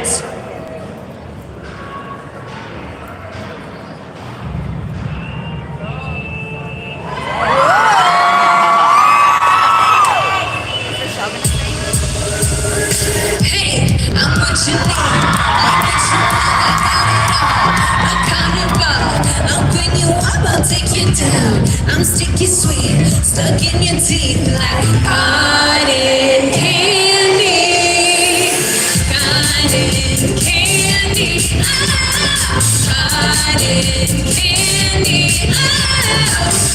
it. I'm sticky sweet, stuck in your teeth like cotton candy. Cotton candy. Cotton candy.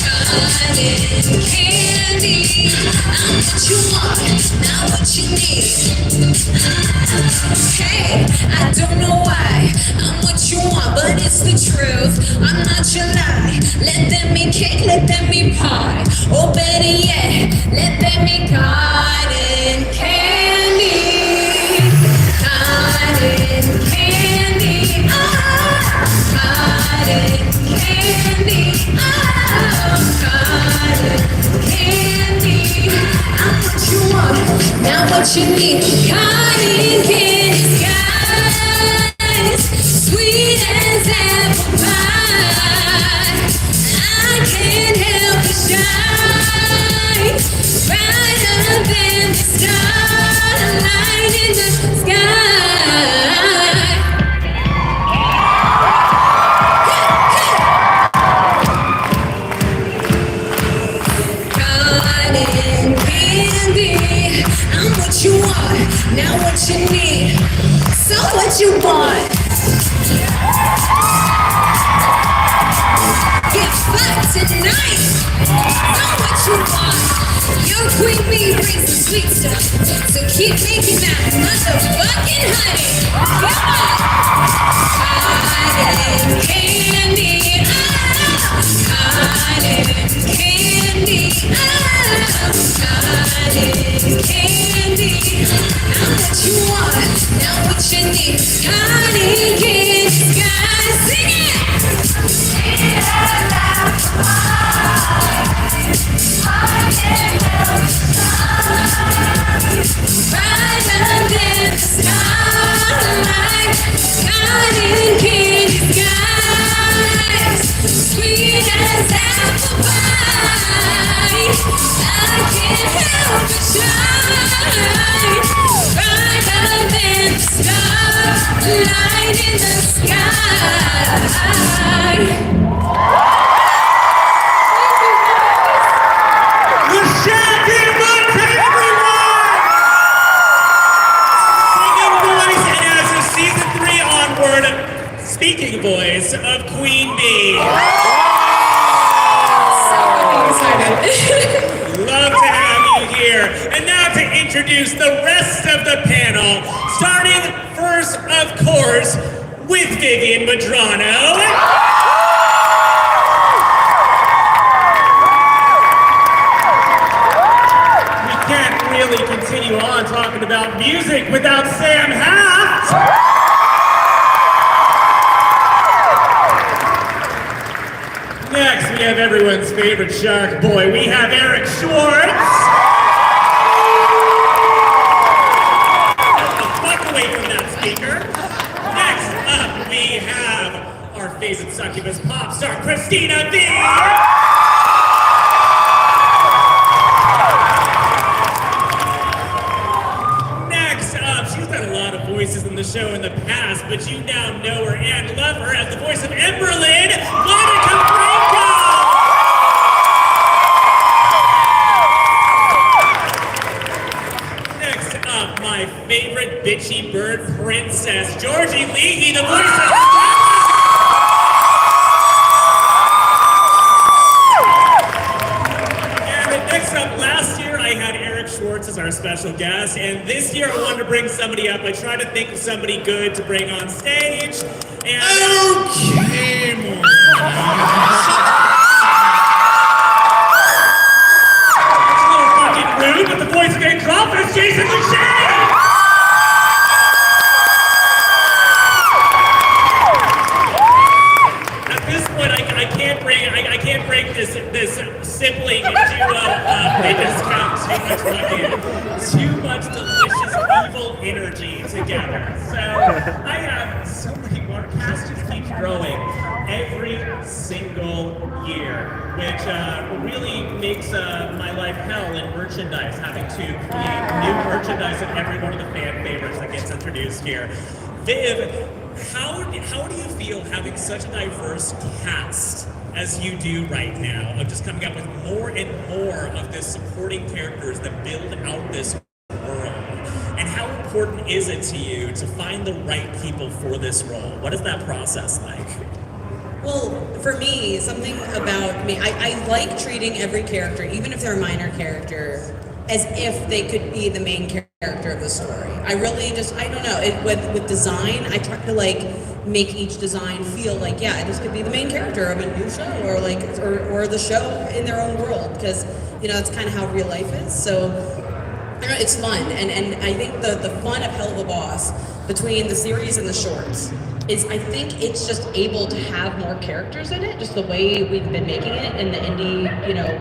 Cotton candy. I'm what you want, not what you need. Hey, I don't know why I'm what you want, but it's the truth. I'm not your lie. Let them eat cake, let them eat pie. Or better yet, let them eat cotton candy. Cotton candy. Cotton candy. Cotton candy. I'm what you want, not what you need. Cotton candy skies, sweet as apple pie. I can't help but shine, brighter than the starlight in the sky. Cotton candy, I'm what you want, not what you need. So what you want? Get fucked tonight. Know what you want. Your queen bee brings the sweet stuff, so keep making that motherfucking honey. Come on. Cotton candy. Cotton candy. Cotton candy. I'm what you want, not what you need. Cotton candy skies. Sing it. Brighter than the starlight, cotton candy skies, sweet as apple pie. I can't help but shine, brighter than the starlight in the sky. Speaking voice of Queen Bee. So excited. Love to have you here. And now to introduce the rest of the panel, starting first, of course, with Vivian Madrano. We can't really continue on talking about music without Sam Haft. Next, we have everyone's favorite shark boy. We have Eric Schwartz. Fuck away from that speaker. Next up, we have our favorite succubus pop star, Christina V. Next up, she's got a lot of voices in the show in the past, but you now know her and love her as the voice of Emberlin, Monica Franco! Next up, my favorite bitchy bird princess, Georgie Leahy, the voice of And next up, last year I had Eric Schwartz as our special guest, and this year I wanted to bring somebody up. I tried to think of somebody good to bring on stage, and... Okay, It's a little fucking rude, but the voice of Anecdotes, Jason Lachey! At this point, I can't bring this sibling to a discount too much delicious evil magical energy together. So I have so many more. Cast just keeps growing every single year, which really makes my life hell in merchandise, having to create new merchandise of every one of the fan favorites that gets introduced here. Viv, how do you feel having such a diverse cast as you do right now, of just coming up with more and more of the supporting characters that build out this world? And how important is it to you to find the right people for this role? What is that process like? Well, for me, something about me, I like treating every character, even if they're a minor character, as if they could be the main character of the story. I really just, I don't know, with design, I try to make each design feel like, yeah, this could be the main character of a new show, or the show in their own world, because, that's kind of how real life is. So, I don't know, it's fun, and I think the fun of Helluva Boss, between the series and the shorts, is I think it's just able to have more characters in it, just the way we've been making it in the indie,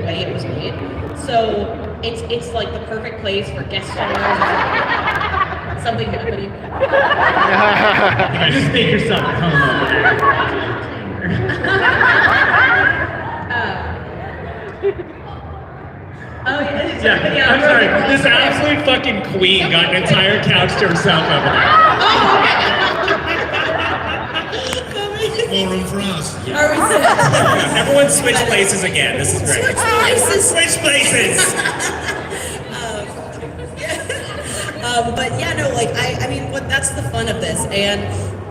way it was made. So it's like the perfect place for guest stars. Something happening. Just make yourself at home over there. Oh Yeah, I'm sorry. This absolute fucking queen got an entire couch to herself over there. More room for us. Everyone switch places again. This is great. Switch places. Switch places. But yeah, no, I mean, that's the fun of this. And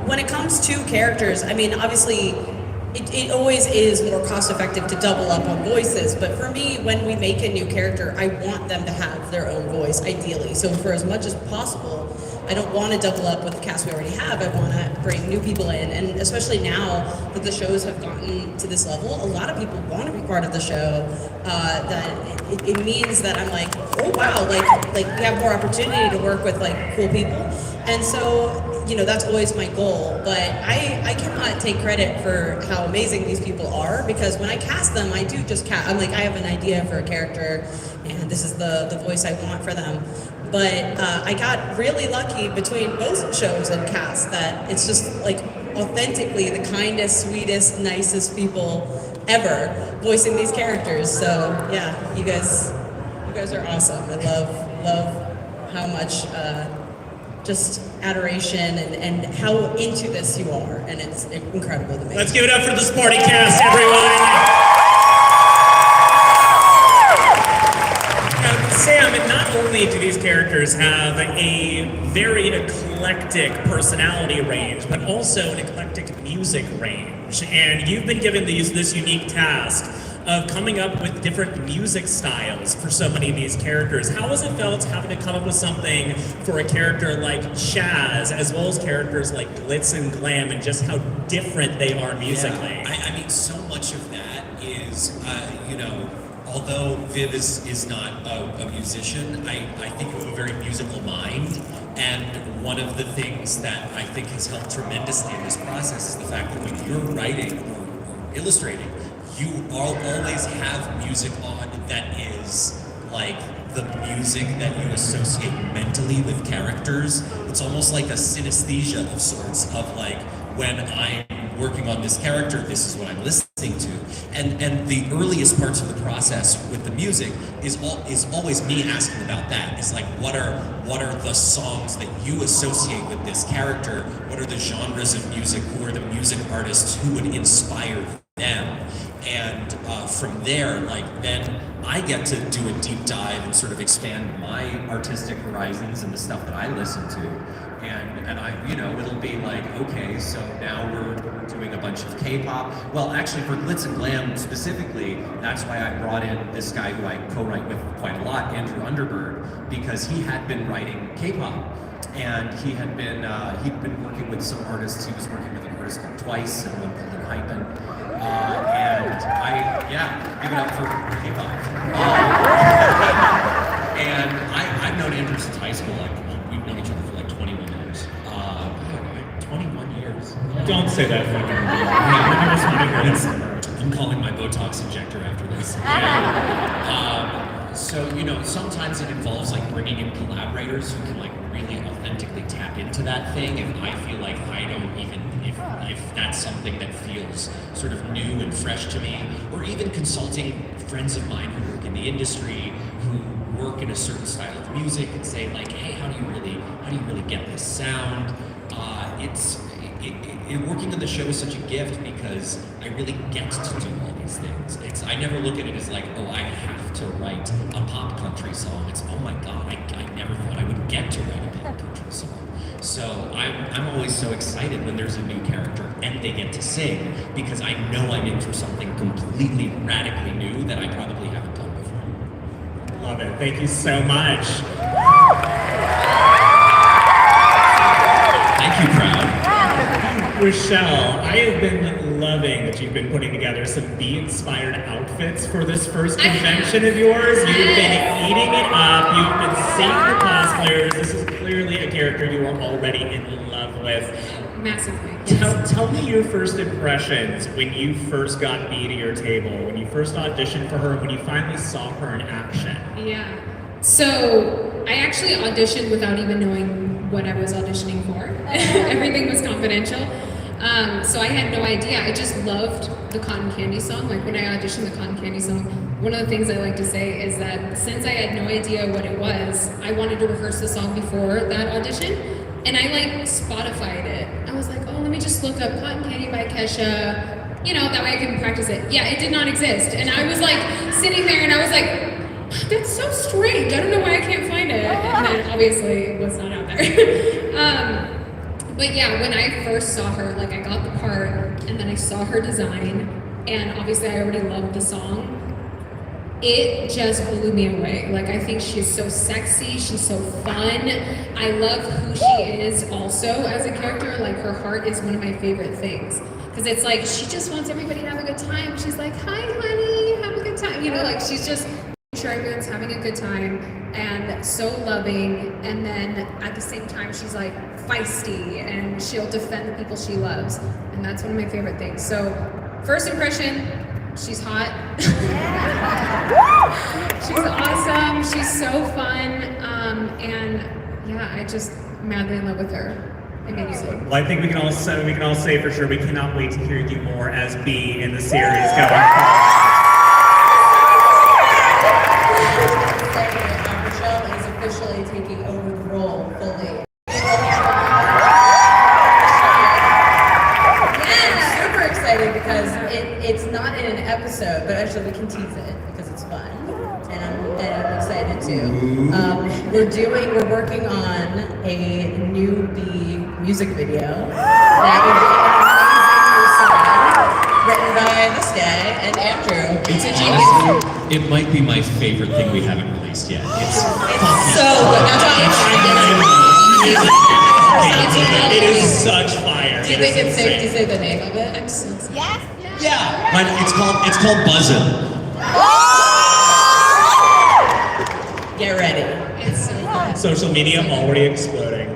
when it comes to characters, I mean, obviously, it always is more cost effective to double up on voices. But for me, when we make a new character, I want them to have their own voice, ideally. So for as much as possible, I don't want to double up with the cast we already have. I want to bring new people in, and especially now that the shows have gotten to this level, a lot of people want to be part of the show. That it means that I'm like, oh wow, like we have more opportunity to work with cool people, and so that's always my goal. But I cannot take credit for how amazing these people are, because when I cast them, I do just cast. I'm like, I have an idea for a character, and this is the voice I want for them. But I got really lucky between both shows and cast that it's just authentically the kindest, sweetest, nicest people ever voicing these characters. So yeah, you guys are awesome. I love how much just adoration and how into this you are, and it's incredible to me. Let's give it up for the Sporty cast, everyone. Sam, not only do these characters have a very eclectic personality range, but also an eclectic music range. And you've been given this unique task of coming up with different music styles for so many of these characters. How has it felt having to come up with something for a character like Chaz, as well as characters like Glitz and Glam, and just how different they are musically? Yeah, I mean, so much of that is, although Viv is not a musician, I think you have a very musical mind. And one of the things that I think has helped tremendously in this process is the fact that when you're writing or illustrating, you always have music on that is like the music that you associate mentally with characters. It's almost like a synesthesia of sorts, of when I'm working on this character, this is what I'm listening to. And the earliest parts of the process with the music is always me asking about that. It's what are the songs that you associate with this character? What are the genres of music? Who are the music artists who would inspire them? And from there, then I get to do a deep dive and sort of expand my artistic horizons and the stuff that I listen to. And I, it'll be okay, so now we're doing a bunch of K-pop. Well, actually, for Glitz and Glam specifically, that's why I brought in this guy who I co-write with quite a lot, Andrew Underberg, because he had been writing K-pop. And he'd been working with some artists. He was working with an artist called Twice and one called Hypen. And give it up for K-pop. And I've known Andrew since high school. We've known each other for 21 years. 21 years. Don't say that fucking word. I'm calling my Botox injector after this. So, you know, sometimes it involves like bringing in collaborators who can like really authentically tap into that thing. If I feel like I don't even, if that's something that feels sort of new and fresh to me, or even consulting friends of mine who work in the industry, who work in a certain style of music and say like, hey, how do you really get this sound? Working on the show is such a gift because I really get to do all these things. I never look at it as like, oh, I have to write a pop country song. It's, oh my God, I never thought I would get to write a pop country song. So I'm always so excited when there's a new character and they get to sing because I know I'm in for something completely radically new that I probably haven't done before. Love it. Thank you so much. Thank you, crowd. Rochelle, I have been loving that you've been putting together some bee-inspired outfits for this first convention of yours. You've been eating it up. You've been seeing the cosplayers. This is clearly a character you are already in love with. Massively. Tell me your first impressions when you first got Bee to your table, when you first auditioned for her, when you finally saw her in action. Yeah. So I actually auditioned without even knowing what I was auditioning for. Everything was confidential. So I had no idea. I just loved the Cotton Candy song. Like when I auditioned the Cotton Candy song, one of the things I like to say is that since I had no idea what it was, I wanted to rehearse the song before that audition. And I like Spotify'd it. I was like, oh, let me just look up Cotton Candy by Kesha. You know, that way I can practice it. Yeah, it did not exist. And I was like sitting there and I was like, that's so strange. I don't know why I can't find it. And then obviously it was not out there. But yeah, when I first saw her, like I got the part and then I saw her design and obviously I already loved the song. It just blew me away. Like I think she's so sexy, she's so fun. I love who she is also as a character. Like her heart is one of my favorite things. Because it's like, she just wants everybody to have a good time. She's like, hi honey, have a good time. You know, like she's just sure everyone's having a good time and so loving, and then at the same time she's like feisty and she'll defend the people she loves, and that's one of my favorite things. So first impression, she's hot. She's awesome, she's so fun, and yeah, I just madly in love with her. Well, I think we can all say for sure we cannot wait to hear you more as Bee in the series going forward. Rochelle is officially taking over the role fully. I'm super excited because it's not in an episode, but actually we can tease it because it's fun, and I'm excited too. We're working on a new Bee music video that will be an amazing new song written by this guy and Andrew. Honestly, it might be my favorite thing we haven't released yet. It's so good. It is such fire. Do you think it's safe to say the name of it? yeah, but it's called Buzzin'. Get ready. It's so fun. Social media already exploding.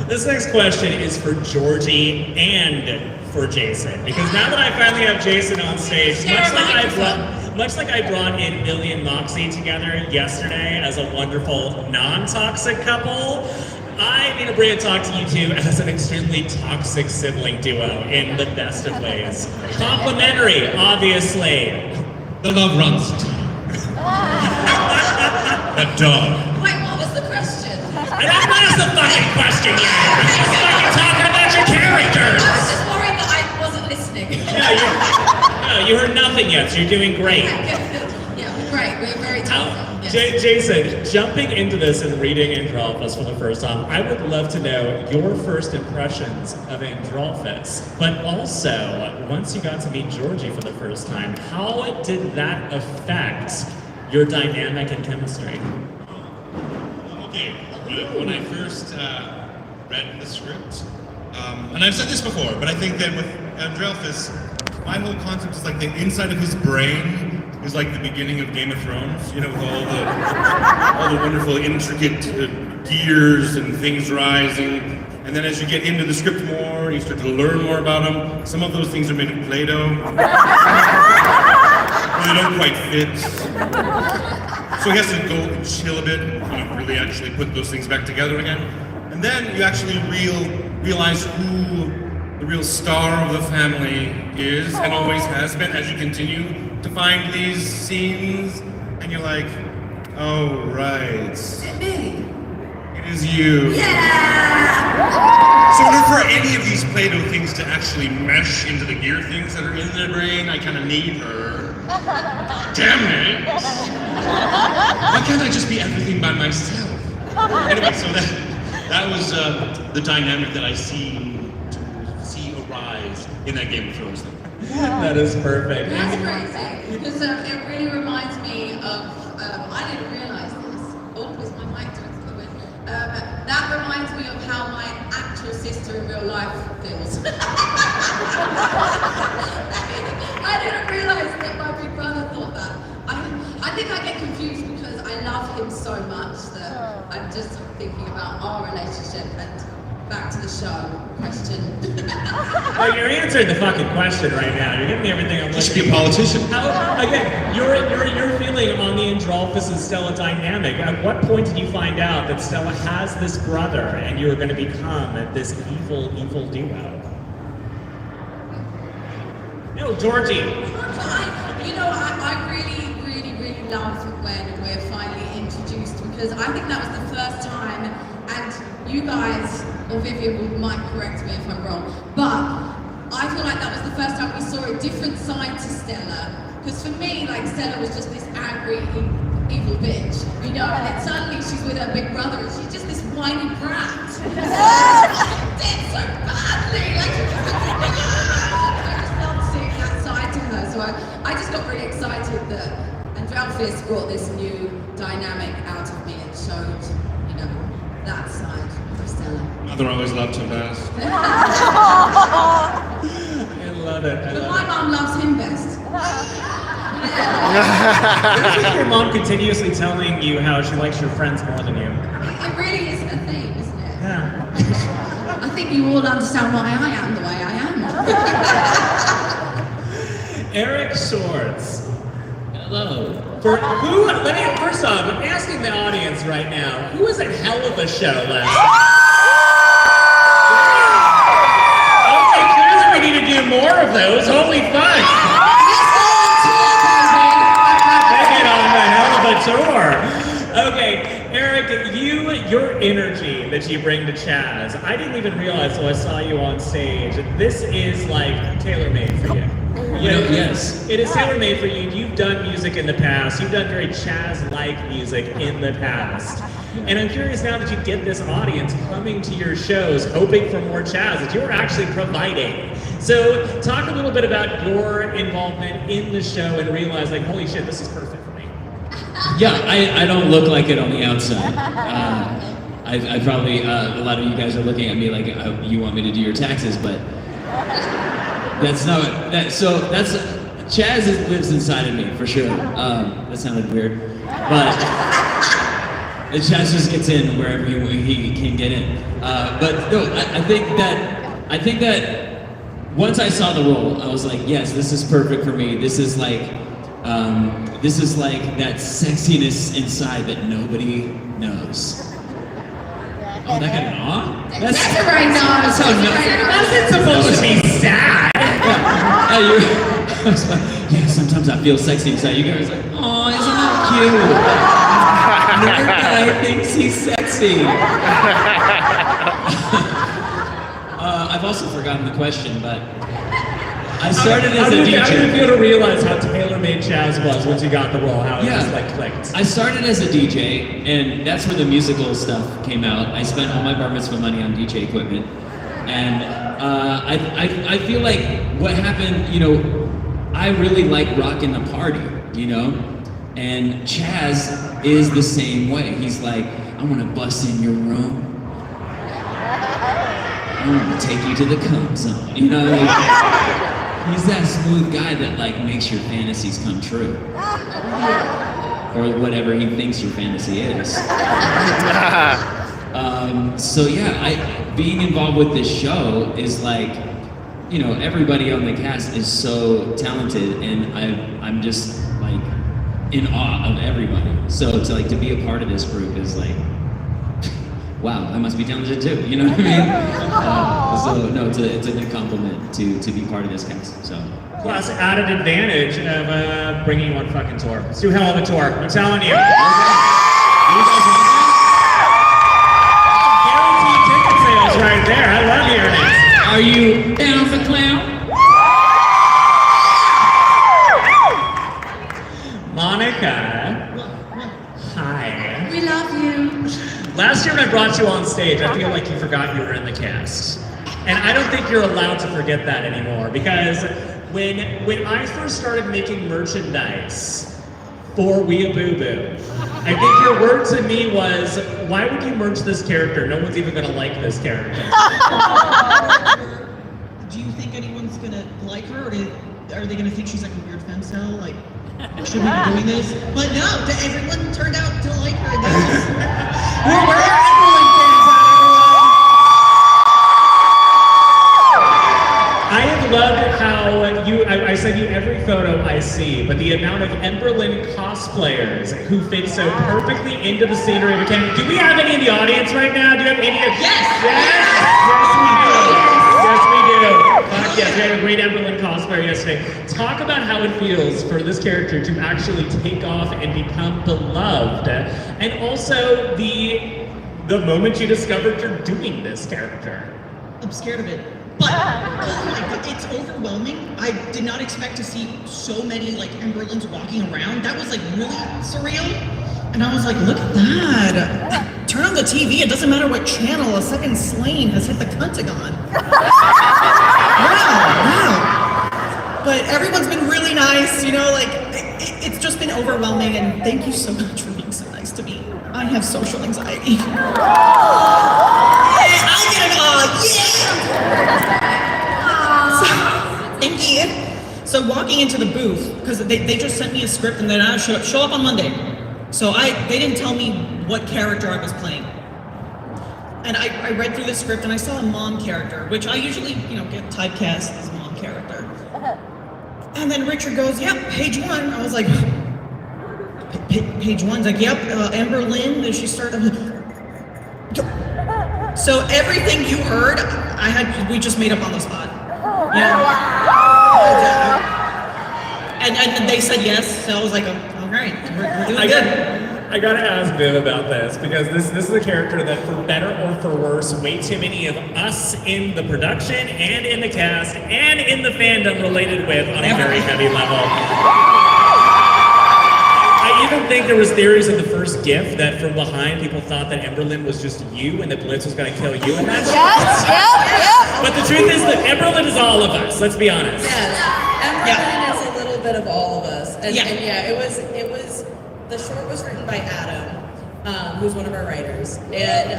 This next question is for Georgie and for Jason, because now that I finally have Jason on stage, much like I brought in Billy and Moxie together yesterday as a wonderful non-toxic couple, I need to bring a talk to you two as an extremely toxic sibling duo in the best of ways. Complimentary, obviously. The love runs deep. That dog. Wait, what was the question? I don't ask the fucking question yet! I'm just fucking talking about your characters! I was just worried that I wasn't listening. No, you heard nothing yet, so you're doing great. Yeah, great. We're very tough. Yes. Jason, jumping into this and reading Androlphus for the first time, I would love to know your first impressions of Androlphus, but also, once you got to meet Georgie for the first time, how did that affect your dynamic and chemistry? Okay, when I first read the script, and I've said this before, but I think that with Androlphus, my whole concept is like the inside of his brain is like the beginning of Game of Thrones, you know, with all the wonderful intricate gears and things rising. And then as you get into the script more, you start to learn more about him. Some of those things are made of Play-Doh. they don't quite fit. So he has to go and chill a bit and kind of really actually put those things back together again. And then you actually realize who the real star of the family is and always has been as you continue to find these scenes. And you're like, oh, right. It is you. So in order for any of these Play-Doh things to actually mesh into the gear things that are in their brain, I kind of need her. Damn it! Why can't I just be everything by myself? Anyway, so that was the dynamic that I see arise in that Game of Thrones thing. That is perfect. That's crazy, because it really reminds me of, I didn't realize this. Oh, is my mic doing something? That reminds me of how my actual sister in real life feels. I didn't realize that my big brother thought that. I think I get confused because I love him so much that I'm just thinking about our relationship. And back to the show question. Well, you're answering the fucking question right now. You're giving me everything I'm looking You should be a politician. Again, your feeling on the Androlphus and Stella dynamic. At what point did you find out that Stella has this brother and you were going to become this evil duo? No, Georgie. I really love when we're finally introduced, because I think that was the first time, and you guys, or Vivian might correct me if I'm wrong, but I feel like that was the first time we saw a different side to Stella. Because for me, like, Stella was just this angry, evil bitch, you know, and then suddenly she's with her big brother and she's just this whiny brat. Did so badly, like, I just loved seeing that side to her, so I just got really excited that Androlphus brought this new dynamic out of me and showed, you know, that side of Stella. Mother always loved him best. I love it. But my mom loves him best. What is with your mom continuously telling you how she likes your friends more than you? It really is a theme, isn't it? Yeah. I think you all understand why I am the way I am. Eric Schwartz. Hello. First off, I'm asking the audience right now, who was at Helluva show last night? Okay, clearly we need to do more of those. Holy fuck! Take it on the Helluva tour. Okay, Eric, your energy that you bring to Chaz, I didn't even realize till I saw you on stage. This is like tailor-made for you. Yes. It is tailor-made for you. You've done music in the past. You've done very Chaz-like music in the past. And I'm curious now that you get this audience coming to your shows, hoping for more Chaz, that you're actually providing. So talk a little bit about your involvement in the show and realize, like, holy shit, this is perfect for me. Yeah, I don't look like it on the outside. I probably, a lot of you guys are looking at me like you want me to do your taxes, but that's not, that's, Chaz lives inside of me, for sure. That sounded weird, but Chaz just gets in wherever he can get in. But no, I think that once I saw the role, I was like, yes, this is perfect for me. This is like that sexiness inside that nobody knows. Oh, that got an awe? That's a very nice. That's supposed to be sad. Yeah, sometimes I feel sexy inside. You guys are like, oh, isn't that cute? Nerd guy thinks he's sexy. I've also forgotten the question, but I started as a DJ. How did you feel to realize how tailor-made Chaz was once you got the role? How it just like clicked? I started as a DJ, and that's where the musical stuff came out. I spent all my bar mitzvah money on DJ equipment, and I feel like what happened, you know, I really like rocking the party, you know, and Chaz is the same way. He's like, I want to bust in your room. I want to take you to the cum zone, you know. Like, he's that smooth guy that like makes your fantasies come true, or whatever he thinks your fantasy is. So yeah, being involved with this show is like, you know, everybody on the cast is so talented, and I'm just like in awe of everybody. So to be a part of this group is like, wow, I must be talented too. You know what I mean? So no, it's a good compliment to be part of this cast. So. Plus, added advantage of bringing you on fucking tour. Let's do hell of a tour. I'm telling you. Guaranteed ticket sales right there. I love hearing it. Are you down for clown? Monica. Hi. We love you. Last year when I brought you on stage, I feel like you forgot you were in the cast. And I don't think you're allowed to forget that anymore, because when I first started making merchandise for Wea Boo Boo, I think your word to me was, why would you merch this character? No one's even gonna like this character. Do you think anyone's gonna like her, or are they gonna think she's like a weird femcel? Like, should we be doing this? But no, everyone turned out to like her. We're Emberlin fans out, I have loved how I send you every photo I see, but the amount of Emberlin cosplayers who fit so perfectly into the scenery of a camp. Do we have any in the audience right now? Do you have any? Yes! Yes, we do. Fuck yes, we had a great Emberlin cosplayer yesterday. Talk about how it feels for this character to actually take off and become beloved. And also the moment you discovered you're doing this character. I'm scared of it. But, oh my god, it's overwhelming. I did not expect to see so many like Emberlins walking around. That was like really surreal. And I was like, look at that. Turn on the TV, it doesn't matter what channel, a second slain has hit the Pentagon. Wow. But everyone's been really nice, you know, like, it's just been overwhelming, and thank you so much for being so nice to me. I have social anxiety. I'll get an thank you. So walking into the booth, because they just sent me a script and then I show up on Monday. So they didn't tell me what character I was playing. And I read through the script and I saw a mom character, which I usually, get typecast as a mom character. And then Richard goes, yep, page 1. I was like, page 1's like, yep, Emberlin, and she started. So everything you heard, we just made up on the spot. And they said yes, so I was like, all right, we're doing good. I gotta ask Viv about this, because this is a character that, for better or for worse, way too many of us in the production and in the cast and in the fandom related with on a very heavy level. I even think there was theories in the first GIF that from behind people thought that Emberlin was just you and that Blitz was gonna kill you, and that's But the truth is that Emberlin is all of us, let's be honest. Yes, Emberlin is a little bit of all of us. And it was the short was written by Adam, who's one of our writers, and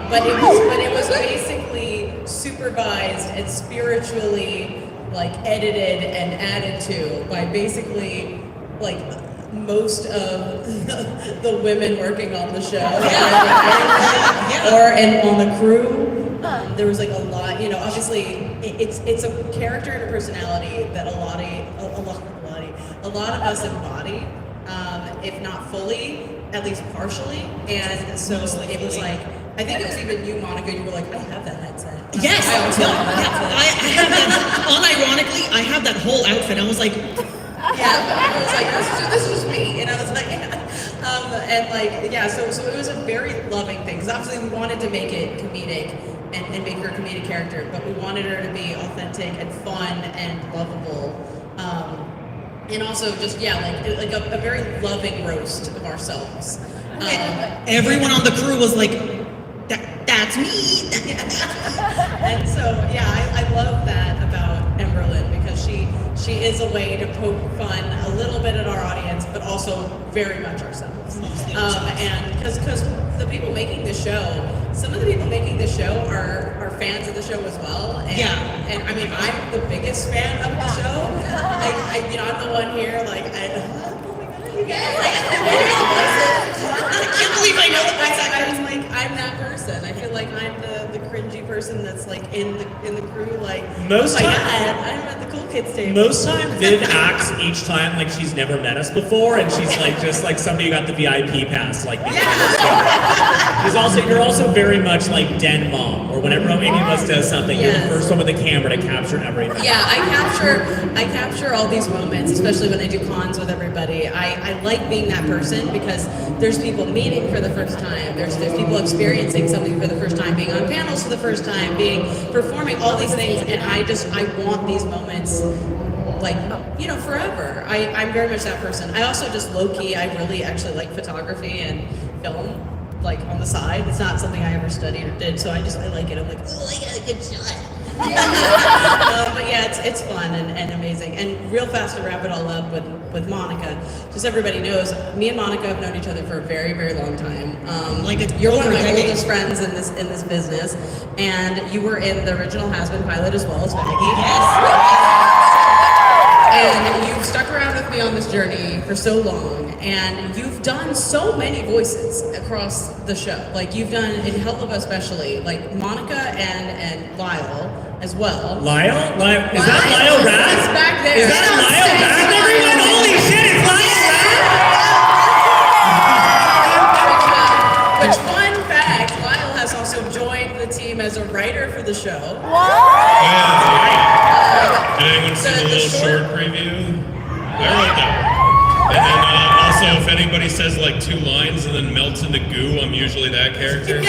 but it was basically supervised and spiritually edited and added to by basically most of the women working on the show, or on the crew. There was a lot, obviously it's a character and a personality that a lot of us embody. If not fully, at least partially. And so it was I think it was even you, Monica, you were like, I have that headset. Yes! I also have that headset. I have that, unironically, I have that whole outfit. I was like, I was like, this is me. And I was like, so it was a very loving thing. Because obviously we wanted to make it comedic and make her a comedic character, but we wanted her to be authentic and fun and lovable. And also just, a very loving roast of ourselves. Everyone on the crew was like, that's me. And so, I love that about Emberlin, because she is a way to poke fun a little bit at our audience, but also very much ourselves. And because the people making the show, some of the people making the show are fans of the show as well. And, and I mean, I'm the biggest fan of the show. I'm the one here, oh my god, you guys, I can't believe I know the voice actor. I'm that person. I feel like I'm the cringy person that's like in the crew, like, Most oh my time- God, I'm at the cool kids table. Most time, Viv acts each time like she's never met us before, and she's like just like somebody who got the VIP pass, like. You're also very much like Den Mom, or whenever any of us does something, you're the Yes. first one with the camera to capture everything. Yeah, I capture all these moments, especially when I do cons with everybody. I like being that person because there's people meeting for the first time. There's people experiencing something for the first time, being on panels for the first time, performing all these things, and I want these moments like, you know, forever. I'm very much that person. I also just low-key, I really actually like photography and film, like on the side. It's not something I ever studied or did, so I like it. I'm like, oh, I got a good shot. But yeah, it's fun and amazing. And real fast to wrap it all up with Monica, just everybody knows, me and Monica have known each other for a very, very long time. You're one of my oldest friends in this business, and you were in the original Has-Been pilot as well as Maggie. And you've stuck around with me on this journey for so long, and you've done so many voices across the show. Like you've done in Helluva especially, like Monica and Lyle as well. Lyle? Is that Lyle Rath? He's back there. Is that Lyle Rath, everyone? Holy shit, it's Lyle Rath! Which fun fact, Lyle has also joined the team as a writer for the show. Did anyone see the little short preview? I wrote that. And then also, if anybody says like 2 lines and then melts into goo, I'm usually that character.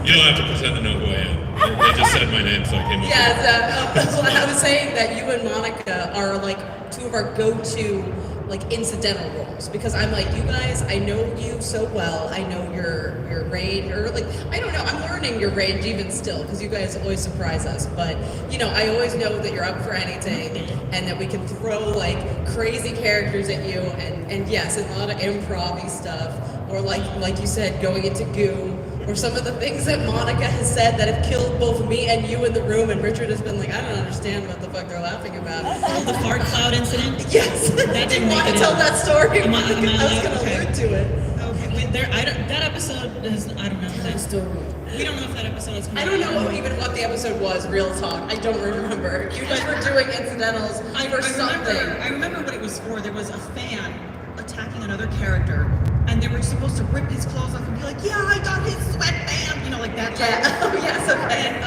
You don't have to pretend to know who I am. They just said my name, so I came up. So I was saying that you and Monica are like 2 of our go-to like incidental roles, because I'm like, you guys, I know you so well. I know your range, or like, I don't know, I'm learning your range even still, because you guys always surprise us. But you know, I always know that you're up for anything, and that we can throw like crazy characters at you, and yes, a lot of improv-y stuff, or like you said, going into goo. Or some of the things that Monica has said that have killed both me and you in the room, and Richard has been like, I don't understand what the fuck they're laughing about. Oh, the fart cloud incident? Yes, That didn't want make to it tell in. that story. Am I I was allowed? going to Okay. allude to it. Okay, wait, that episode is, I don't know. We don't know if that episode is I don't know even what the episode was, real talk. I don't remember. You guys were doing incidentals for something. I remember what it was for. There was a fan attacking another character, and they were supposed to rip his clothes off and be like, yeah, I got his sweatband, you know, like that. Yeah. Oh, yes, okay.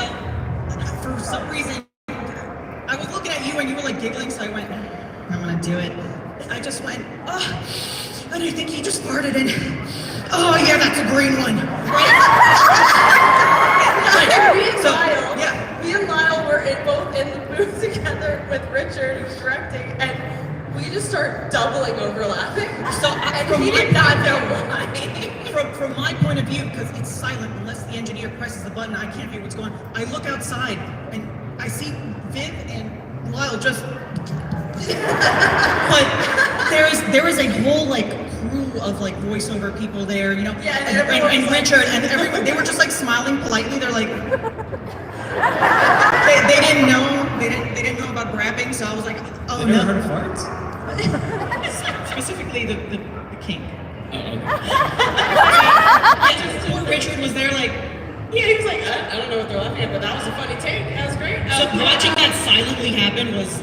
And for some reason, I was looking at you and you were like giggling, so I went, I'm gonna do it. I just went, oh, and I think he just farted in. Oh yeah, that's a green one. Me and Lyle were both in the booth together with Richard directing, and we just start doubling over laughing. And he did not know why. From my point of view, because it's silent unless the engineer presses the button, I can't hear what's going on. I look outside and I see Viv and Lyle just. But there is a whole like crew of like voiceover people there, you know. Yeah, and Richard and everyone. They were just like smiling politely. They're like. They didn't know. They didn't know about grabbing, so I was like, oh no. Heard of farts? Specifically the kink. Oh, okay. Poor Richard was there like, Yeah, he was like, I don't know what they're laughing at, but that was a funny take. That was great. so watching that silently happen was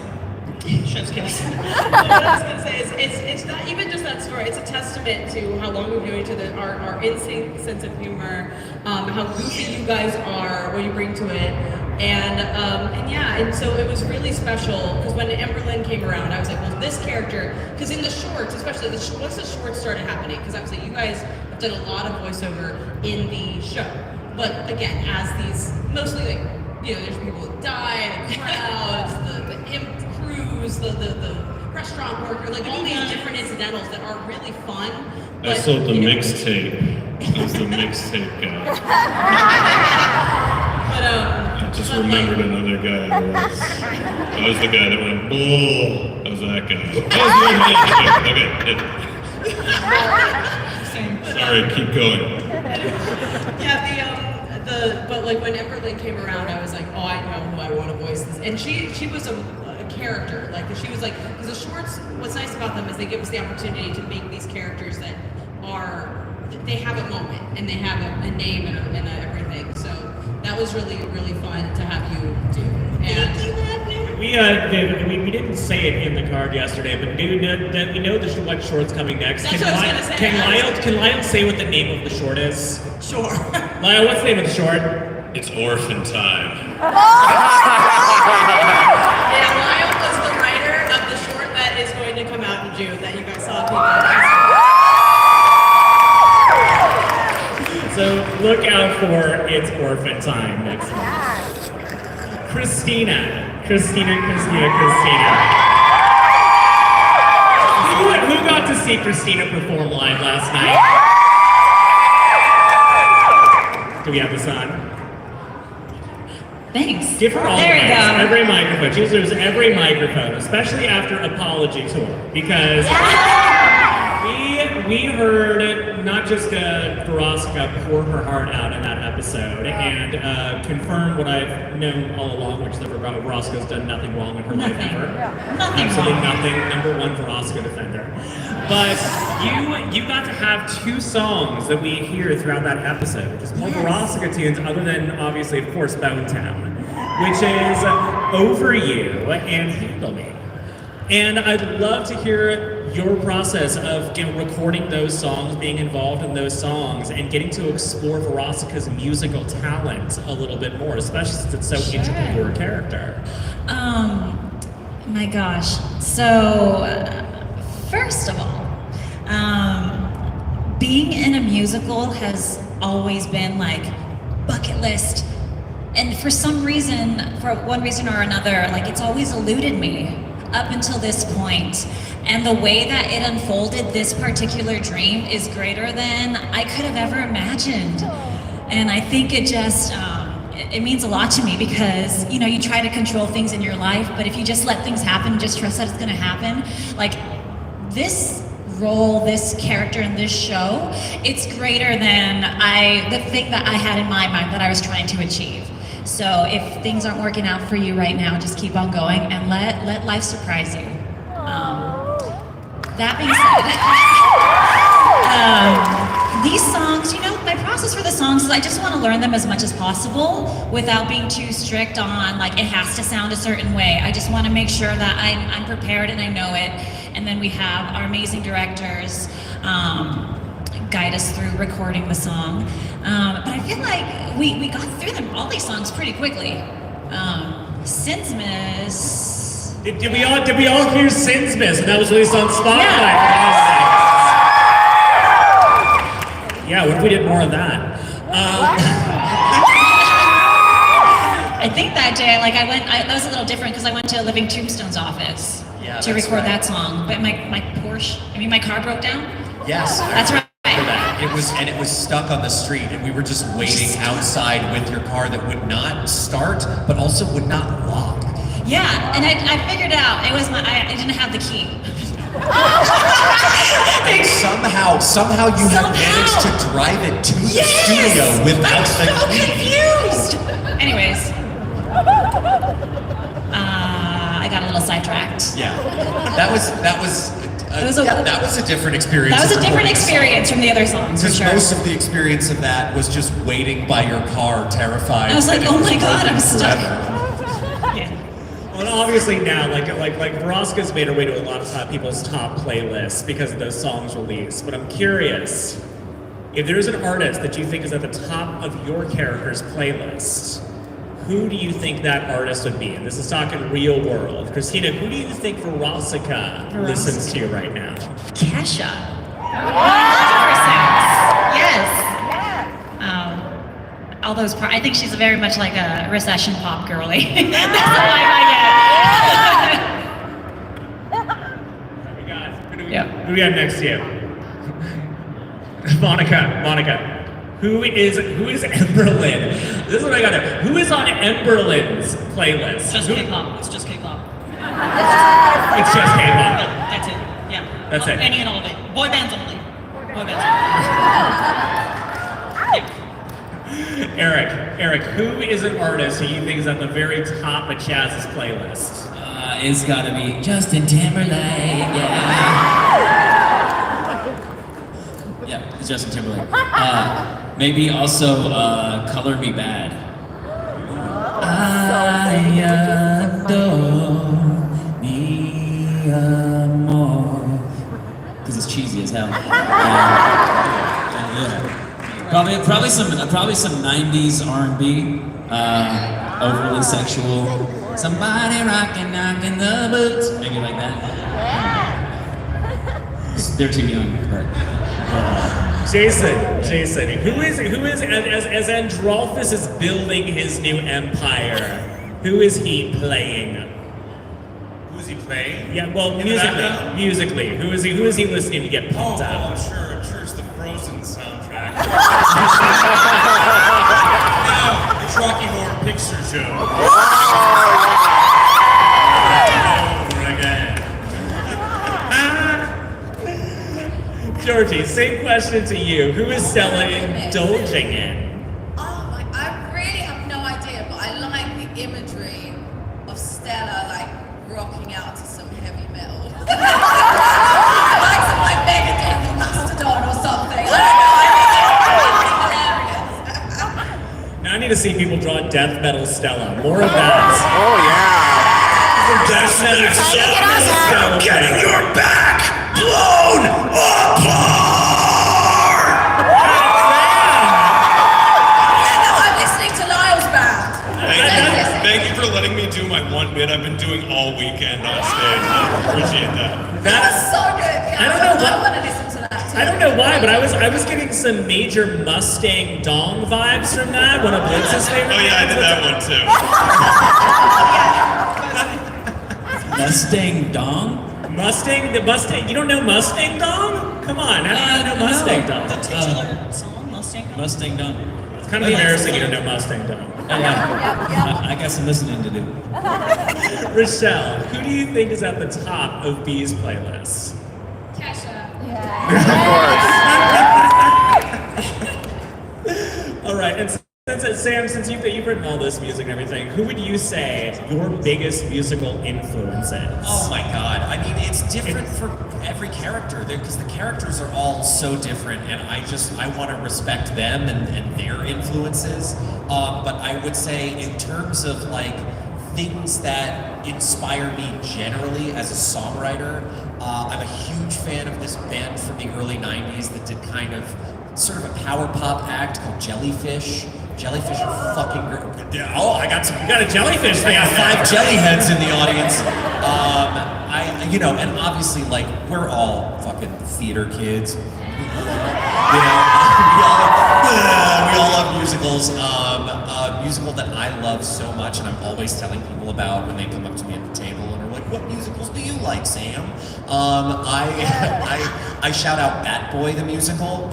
chef's kiss. What I was gonna say is, it's not even just that story. It's a testament to how long we've known each other, our insane sense of humor, how goofy you guys are, what you bring to it, and yeah, and so it was really special because when Emberlin came around, I was like, well, this character, because in the shorts, especially once the shorts started happening, because obviously you guys have done a lot of voiceover in the show, but again, as these mostly like, you know, there's people that die, the crowds, the imp crews, the restaurant worker, like all these different incidentals that are really fun. I sold the mixtape. I was the mixtape guy. But I just remembered another guy who was. I was the guy that went, bull. I was that guy. Okay. Sorry, keep going. yeah, but like when Emberlin came around, I was like, oh, I know who I want to voice this, and she was a character, like she was like, because the shorts, what's nice about them is they give us the opportunity to make these characters that are, they have a moment and they have a name and everything. So was really, really fun to have you do. And We didn't say it in the card yesterday, but we know what short's coming next. That's what I was gonna say. Can Lyle say what the name of the short is? Sure. Lyle, what's the name of the short? It's orphan time. Yeah, Lyle was the writer of the short that is going to come out in June that you guys saw. So look out for It's Orphan Time next month. Christina. Who got to see Christina perform live last night? Do we have this on? Thanks. Give her all There the you mics, go. every microphone. She deserves every microphone, especially after Apology Tour, because we heard not just Veronica pour her heart out in that episode and confirm what I've known all along, which is that Veronica's done nothing wrong in her life Nothing. ever. Nothing Absolutely wrong. nothing. #1 Veronica defender. But you got to have 2 songs that we hear throughout that episode, just more Veronica tunes, other than obviously, of course, Bone Town, which is Over You and Handle Me. And I'd love to hear your process of recording those songs, being involved in those songs, and getting to explore Veronica's musical talent a little bit more, especially since it's so integral to her character. My gosh. So, first of all, being in a musical has always been like bucket list. And for some reason, for one reason or another, like it's always eluded me up until this point. And the way that it unfolded, this particular dream is greater than I could have ever imagined. And I think it just, it means a lot to me because, you know, you try to control things in your life, but if you just let things happen, just trust that it's gonna happen, like this role, this character in this show, it's greater than the thing that I had in my mind that I was trying to achieve. So if things aren't working out for you right now, just keep on going and let life surprise you. That being said, these songs, you know, my process for the songs is I just want to learn them as much as possible without being too strict on like it has to sound a certain way. I just want to make sure that I'm prepared and I know it. And then we have our amazing directors guide us through recording the song. But I feel like we got through them, all these songs pretty quickly. Sinsmas. Did we all hear Sinsmas? And that was released on Spotify. Yeah, what if we did more of that? I think that day, like that was a little different because I went to Living Tombstone's office to record that song. But my car broke down. Yes. That's right. It was stuck on the street, and we were just waiting outside with your car that would not start, but also would not lock. Yeah, and I figured out it was I didn't have the key. And somehow you have managed to drive it to the studio without the key. Confused. Anyways, I got a little sidetracked. Yeah, that was a different experience. That was a different recording the song. experience from the other songs, for Because sure. most of the experience of that was just waiting by your car, terrified. I was like, that it oh my God, broken I'm stuck. forever. Yeah. Well, obviously now, like Veronica's made her way to a lot of people's top playlists because of those songs released. But I'm curious, if there's an artist that you think is at the top of your character's playlist, who do you think that artist would be? And this is talking real world. Christina, who do you think Veronica listens to right now? Kesha. 100%. Yes. All those I think she's very much like a recession pop girly. That's the vibe I get. Who do we have next to you? Monica. Who is Emberlin? This is what I gotta. Who is on Emberlin's playlist? Just K-pop. It's just K-pop. It's just K-pop. That's it. Yeah. That's it. Any and all of it. Boy bands only. Boy bands only. Eric, who is an artist who you think is at the very top of Chaz's playlist? It's gotta be Justin Timberlake, yeah. Yeah, it's Justin Timberlake. Maybe also Color Me Bad. mi amor. Because it's cheesy as hell. Yeah. Probably some 90s R&B, overly sexual. Somebody rockin', knockin' the boots, maybe like that. They're too young, but. Jason, who is as Androlphus is building his new empire? Who is he playing? Who's he playing? Yeah, well, In the background? musically, who is he listening to get pumped out? Sure, it's the Frozen soundtrack. No, it's Rocky Horror Picture Show. Over again. Georgie, same question to you. Who is selling indulging in? I really have no idea, but I like the imagery of Stella like rocking out to some heavy metal. Like some like Megadeth or Mastodon or something. I don't know, I think it's hilarious. Now I need to see people draw death metal Stella. More of that. Oh yeah. Death metal Stella. Getting your back blown apart. No, I'm listening to Lyle's band. Thank you for letting me do my one bit I've been doing all weekend on stage. I appreciate that. That was so good. Yeah, I don't know I what- want to listen to that too. I don't know why, but I was getting some major Mustang Dong vibes from that. One of Blitz's favorite. Oh yeah, I did that one too. Mustang Dong? Mustang. You don't know Mustang Dong? Come on, how do you not know Mustang Dong? Song, Mustang. Mustang Dong. It's kind of embarrassing you don't know Mustang Dong. I got some listening to do. Rochelle, who do you think is at the top of B's playlist? Kesha. All right, and Sam, since you've written all this music and everything, who would you say your biggest musical influence is? Oh my god. I mean, it's different for every character because the characters are all so different, and I want to respect them and their influences. But I would say in terms of like things that inspire me generally as a songwriter, I'm a huge fan of this band from the early 90s that did kind of sort of a power pop act called Jellyfish. Jellyfish are fucking great. Oh, you got a jellyfish. I got 5 jelly heads in the audience. And obviously, like, we're all fucking theater kids. We all love musicals. A musical that I love so much, and I'm always telling people about when they come up to me at the table and are like, "What musicals do you like, Sam?" I shout out Bat Boy the musical,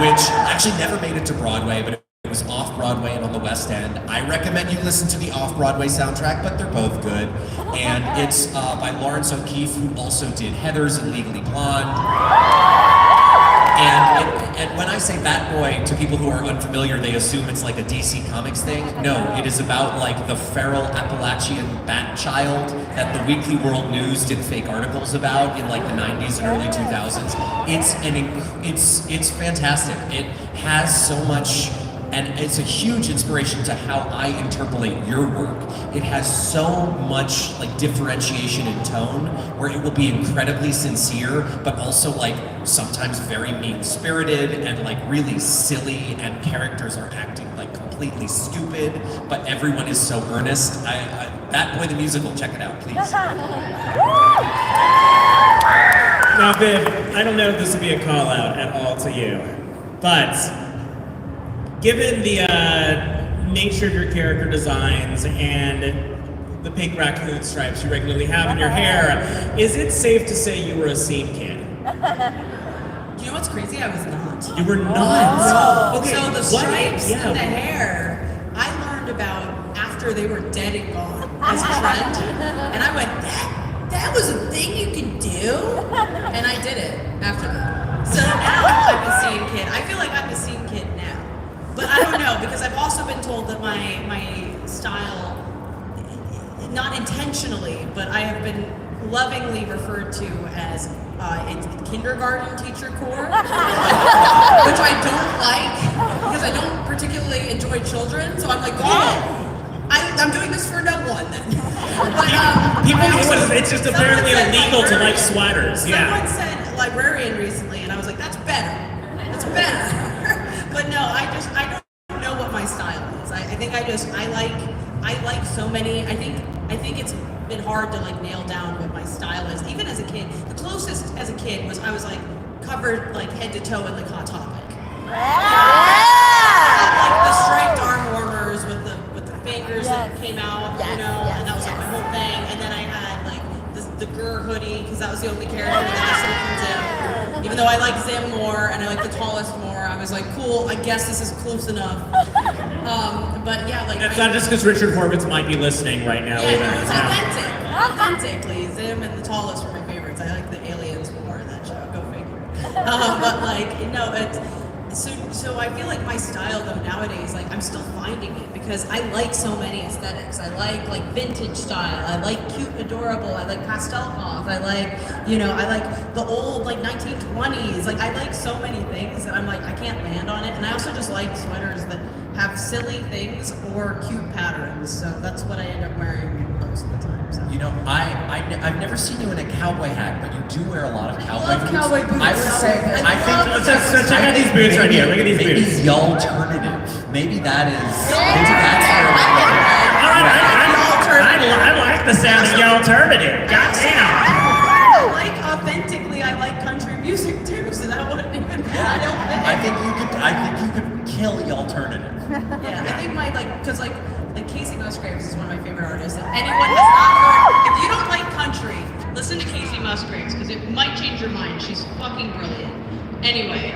which actually never made it to Broadway, but it was off-Broadway and on the West End. I recommend you listen to the off-Broadway soundtrack, but they're both good. And it's by Lawrence O'Keefe, who also did Heathers and Legally Blonde. And when I say Bat Boy, to people who are unfamiliar, they assume it's like a DC Comics thing. No, it is about like the feral Appalachian bat child that the Weekly World News did fake articles about in like the 90s and early 2000s. It's fantastic. It has so much, and it's a huge inspiration to how I interpolate your work. It has so much like differentiation in tone, where it will be incredibly sincere, but also like sometimes very mean-spirited and like really silly, and characters are acting like completely stupid, but everyone is so earnest. Bat Boy the musical, check it out, please. Now, Viv, I don't know if this would be a call out at all to you, but given the nature of your character designs and the pink raccoon stripes you regularly have in your hair, is it safe to say you were a scene kid? You know what's crazy? I was not. You were not? Okay, So the what- stripes yeah. and the hair, I learned about after they were dead and gone as a trend. And I went, that was a thing you can do? And I did it after that. So now I'm a scene kid. I feel like I'm a scene kid now. But I don't know, because I've also been told that my style, not intentionally, but I have been lovingly referred to as kindergarten teacher core, which I don't like because I don't particularly enjoy children. So I'm like, oh, doing this for no one then. People knew it's just apparently illegal to like sweaters. Yeah. Someone said librarian recently, and I was like, that's better. That's better. But no, I don't know what my style is. I think I like so many. I think it's been hard to like nail down what my style is. Even as a kid, the closest as a kid was I was like covered like head to toe in like Hot Topic. Like the striped arm warmers with the fingers that came out, you know, and that was like my whole thing. And then I had like the Gur hoodie because that was the only character that I saw from Zim. Even though I like Zim more and I like the tallest more, I was like, cool. I guess this is close enough. But yeah, like It's not just because Richard Horvitz might be listening right now. yeah, even. it's authentically. Zim and the tallest were my favorites. I like the aliens more in that show. Go figure. But like, no, it's so I feel like my style though nowadays, like I'm still finding it because I like so many aesthetics. I like vintage style. I like cute, adorable. I like pastel mauve. I like, you know, I like the old like 1920s. Like I like so many things that I'm like I can't land on it. And I also just like sweaters that have silly things or cute patterns. So that's what I end up wearing most of the time. So. You know, I've never seen you in a cowboy hat, but you do wear a lot of cowboy love boots. cowboy boots. I would say, I think Let's check out these boots right here. Look at these maybe boots. the alternative. Maybe that's where All right, I like the sound of the alternative. Goddamn. Like authentically, I like country music too, so that wouldn't even. I think you could kill the alternative. Yeah, I think my because like Casey Musgraves is one of my favorite artists. If anyone has not heard, if you don't like country, listen to Casey Musgraves because it might change your mind. She's fucking brilliant. Anyway,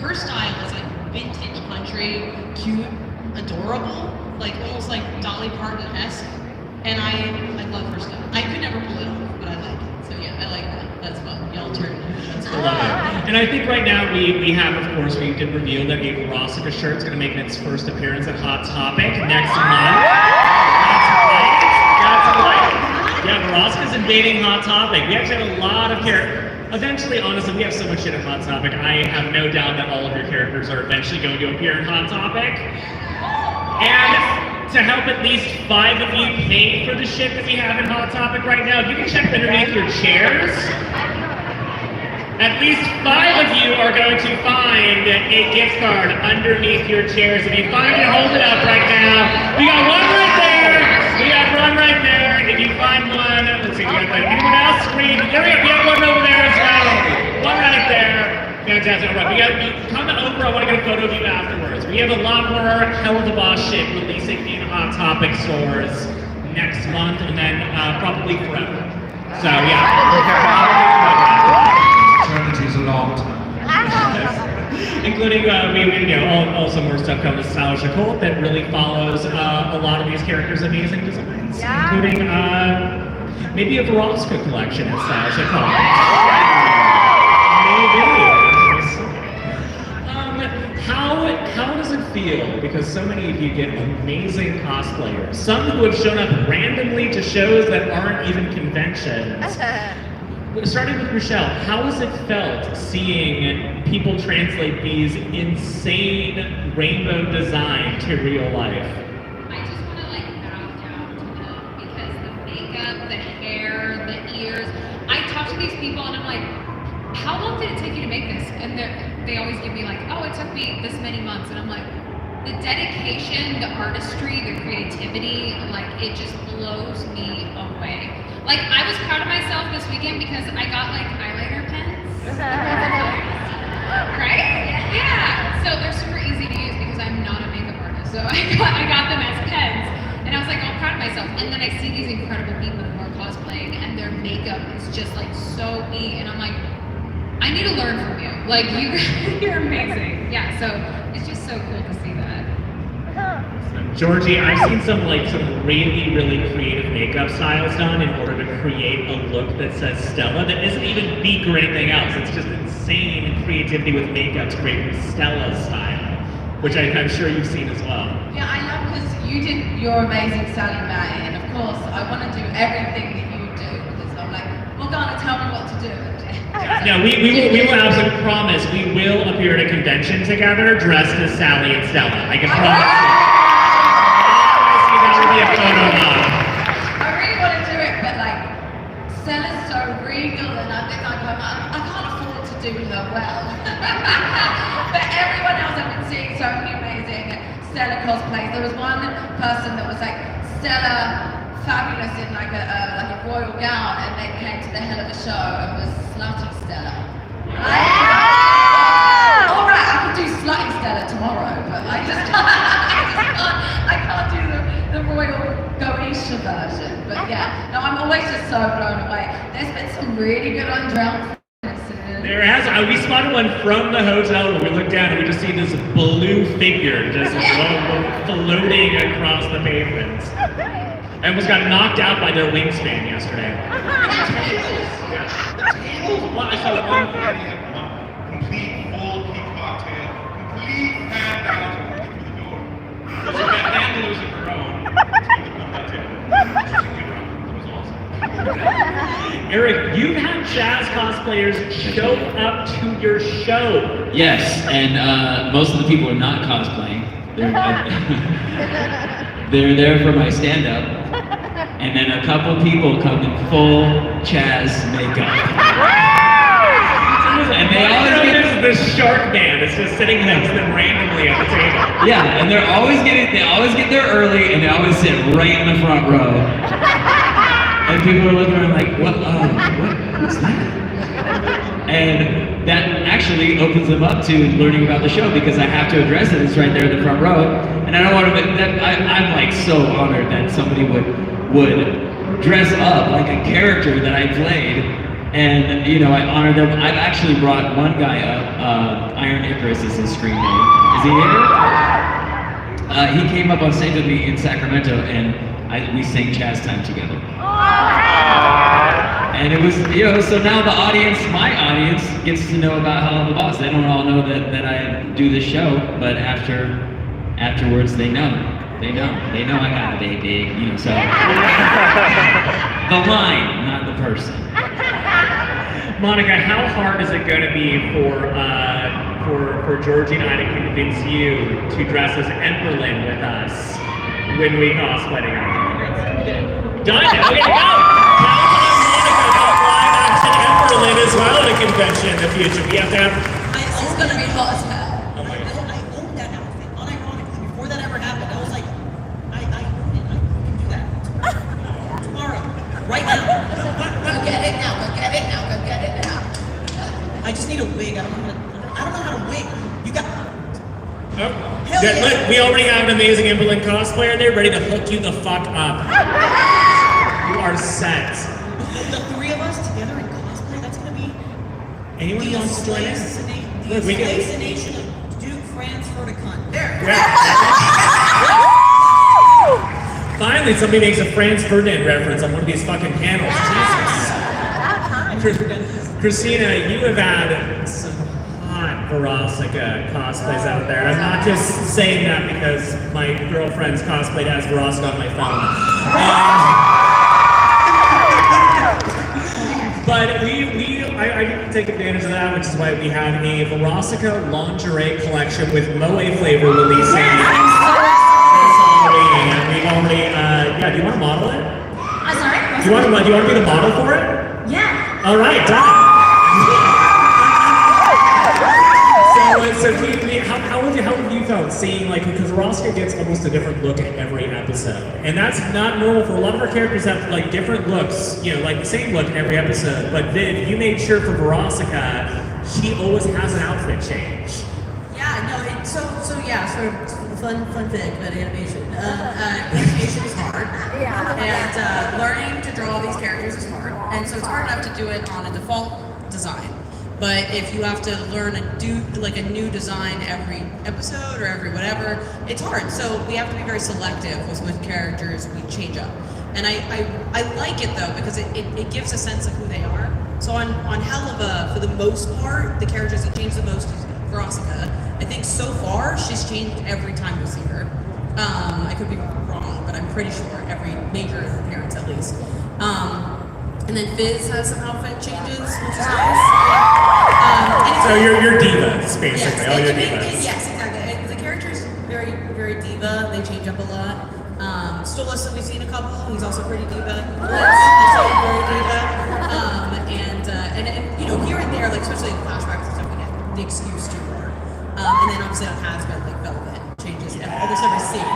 her style is like vintage country, cute, adorable, like almost like Dolly Parton-esque, and I love her style. I could never pull it off, but I like it. So yeah, I like that. That's fun. The alternative. That's I cool. love it. And I think right now we have, of course, we did reveal that a Veronica shirt is going to make its first appearance at Hot Topic next month. That's right. Yeah, Veronica's invading Hot Topic. We actually have a lot of characters. Eventually, honestly, we have so much shit at Hot Topic. I have no doubt that all of your characters are eventually going to appear in Hot Topic. And to help at least 5 of you pay for the shit that we have in Hot Topic right now, you can check underneath your chairs. At least 5 of you are going to find a gift card underneath your chairs. If you find it, hold it up right now. We got one right there. We got one right there. If you find one, let's see, we got anyone else scream? There we have one over there as well. One right there. Fantastic. All right, come over. I want to get a photo of you afterwards. We have a lot more Helluva shit releasing in Hot Topic stores next month, and then probably forever. So yeah. Eternity's a long time. Including, also more stuff coming to Stylish Occult that really follows a lot of these characters' amazing designs. Including maybe a Veronica collection at Stylish Occult. Maybe. How does it feel? Because so many of you get amazing cosplayers. Some who have shown up randomly to shows that aren't even conventions. Starting with Michelle, how has it felt seeing people translate these insane rainbow design to real life? I just want to like bow down to them because the makeup, the hair, the ears. I talk to these people and I'm like, how long did it take you to make this? And they always give me like, oh, it took me this many months. And I'm like, the dedication, the artistry, the creativity, like it just blows me away. Like I was proud of myself this weekend because I got like eyeliner pens. Right? Yeah. So they're super easy to use because I'm not a makeup artist. So I got them as pens. And I was like, oh, proud of myself. And then I see these incredible people who are cosplaying and their makeup is just like so neat. And I'm like, I need to learn from you. Like you're amazing. Yeah, so it's just so cool to see that. Georgie, I've seen some really, really creative makeup styles done in order to create a look that says Stella that isn't even beak or anything else. It's just insane creativity with makeup to create Stella's style, which I'm sure you've seen as well. Yeah, I love because you did your amazing Sally Mae, and of course I want to do everything that you do because I'm like, Morgana, tell me what to do. No, we will absolutely promise we will appear at a convention together dressed as Sally and Stella. I can promise you. me a photo op. I really want to do it, but like, Stella's so regal, and I think I can't afford to do her well. But everyone else I've been seeing so many amazing Stella cosplays. There was one person that was like Stella fabulous in like a royal gown, and then came to the Helluva show and was slutty Stella. All right, I could do slutty Stella tomorrow, but I can't do the royal Goetia version. But yeah, no, I'm always just so blown away. There's been some really good undressed. There has. We spotted one from the hotel where we looked down and we just see this blue figure just floating across the pavement. I almost got knocked out by their wingspan yesterday. Well, I saw one complete full pink cocktail, complete hand out through the door. So that handlers of her own it was awesome. Eric, you've had jazz cosplayers show up to your show. Yes, and most of the people are not cosplaying. They're there for my stand-up. And then a couple people come in full Chaz makeup. And they always get this shark man that's just sitting next to them randomly at the table. yeah, and they always get there early, and they always sit right in the front row. And people are looking around like, what's that? And that actually opens them up to learning about the show because I have to address it. It's right there in the front row, and I don't want to. I'm like so honored that somebody would dress up like a character that I played, and you know I honor them. I've actually brought one guy up. Iron Icarus is his screen name. Is he here? He came up on stage with me in Sacramento, and we sang Chaz Time together. And it was, you know, so now the audience, my audience, gets to know about Helluva Boss. They don't all know that I do this show, but afterwards they know. They know I got a big, you know, so. The line, not the person. Monica, how hard is it going to be for Georgie and I to convince you to dress as Emberlin with us when we cosplay together? Done. Okay, go. Emberlin as well at a convention in the future. We have to have. This is gonna be hot as hell. Oh my God. I owned that outfit, unironically. Before that ever happened, I was like, I own it. I can do that. Tomorrow. Right now. Go get it now, go get it now, go get it now. I just need a wig. I don't know how to wig. You got. Oh. Hell yeah. Look, we already have an amazing Emberlin cosplayer there ready to hook you the fuck up. You are set. The three of us together in cosplay, that's gonna be Anyone the wants to join us? assassination of Duke Fransford a cunt. There. Finally, somebody makes a Franz Ferdinand reference on one of these fucking panels. Jesus. Christina, you have had some hot Verosika cosplays out there. I'm not just saying that because my girlfriend's cosplayed as Verosika on my phone. But I didn't take advantage of that, which is why we have a Verosika lingerie collection with Moe flavor releasing this Halloween. And we've already, do you want to model it? I'm sorry? Do you want to be the model for it? Yeah. All right, done. How have you felt seeing, like, because Verosika gets almost a different look at every episode, and that's not normal for a lot of our characters have like different looks, you know, like the same look every episode. But Viv, you made sure for Verosika, she always has an outfit change. Yeah, no, so fun thing about animation. Animation is hard. And learning to draw these characters is hard. And so it's hard enough to do it on a default design. But if you have to learn a new design every episode or every whatever, it's hard. So we have to be very selective with what characters we change up. And I like it though because it gives a sense of who they are. So on Helluva, for the most part, the characters that change the most is Verosika. I think so far she's changed every time we see her. I could be wrong, but I'm pretty sure every major appearance at least. And then Fizz has some outfit changes, which is nice. So you're divas, basically. Yes, All your divas. Yes, exactly. The character's very, very diva. They change up a lot. Stolissa, we've seen a couple. He's also pretty diva. Also very diva. And you know, here and there, like especially in flashbacks and stuff, we get the excuse to her. And then obviously on Has-Been, like Velvet changes almost every scene.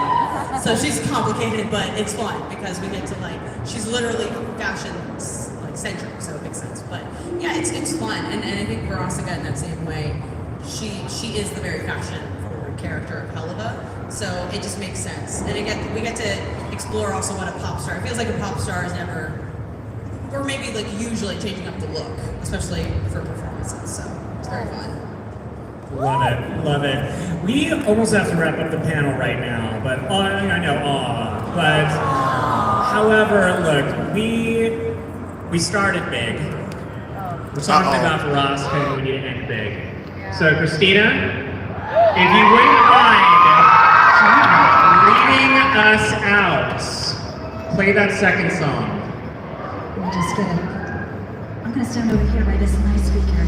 So she's complicated, but it's fun because we get to like, she's literally fashion like centric, so it makes sense. But yeah, it's fun, and I think Verosika in that same way, she is the very fashion forward character of Helluva. So it just makes sense. And again, we get to explore also what a pop star. It feels like a pop star is never, or maybe like usually changing up the look, especially for performances. So it's very fun. Love it, love it. We almost have to wrap up the panel right now, but I know, but however, look, we started big. We're talking about Verosika, we need to end big. So Christina, if you wouldn't mind reading us out, play that second song. I'm gonna stand over here by this nice speaker.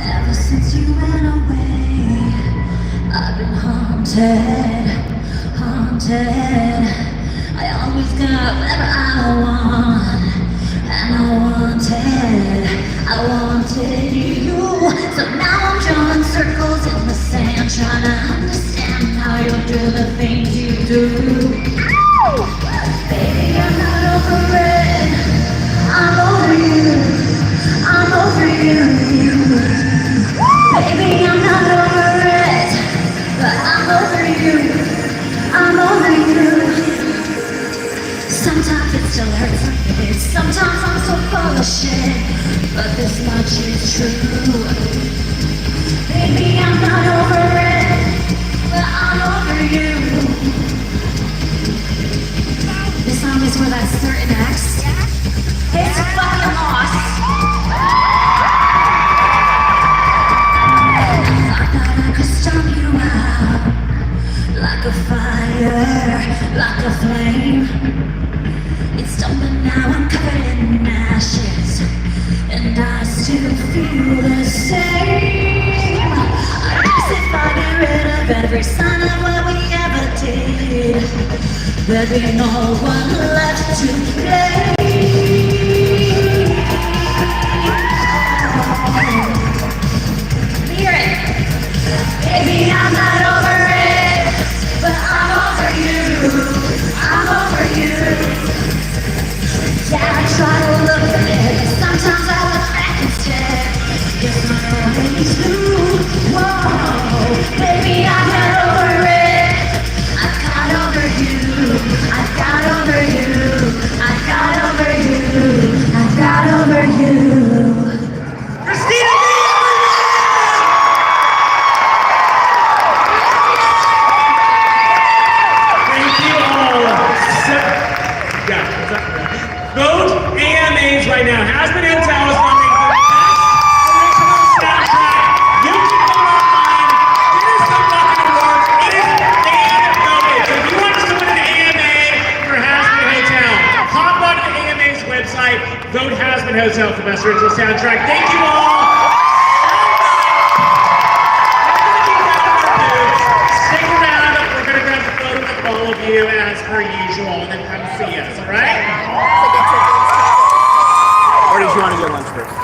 Ever since you went away, I've been haunted. I always got whatever I want, and I wanted you. So now I'm drawing circles in the sand, trying to understand how you do the things you do. Baby, I'm not over it. I'm over you. I'm over you. Baby, I'm not over it, but I'm over you. I'm over you. Sometimes it still hurts like this. Sometimes I'm so full of shit, but this much is true. Baby, I'm not over it, but I'm over you. This song is for that certain ex. It's fucking lost. I thought I could stop you out, like a fire, like a flame. It's done, but now I'm covered in ashes, and I still feel the same. I guess if I get rid of every sign of what we ever did, there'd be no one left to blame. Hear it. Baby, I'm not over it, but I'm over you. I'm over you. Yeah, I try to look ahead, but sometimes I look back instead. Guess I always do. Whoa, baby, I'm not over it. I got over you. I got over you. I got over you. I got over you. Christina! Thank you all. Vote AMAs right now. Has-Been Hotel is running the best original soundtrack. You can go online. There's some fucking awards. It is fan-voted. So if you want us to win an AMA for Has-Been Hotel, hop on the AMA's website. Vote Has-Been Hotel for best original soundtrack. Thank you all. Stick around. We're gonna grab a photo with all of you as per usual, and then come see us. All right? Or did you want to go lunch first?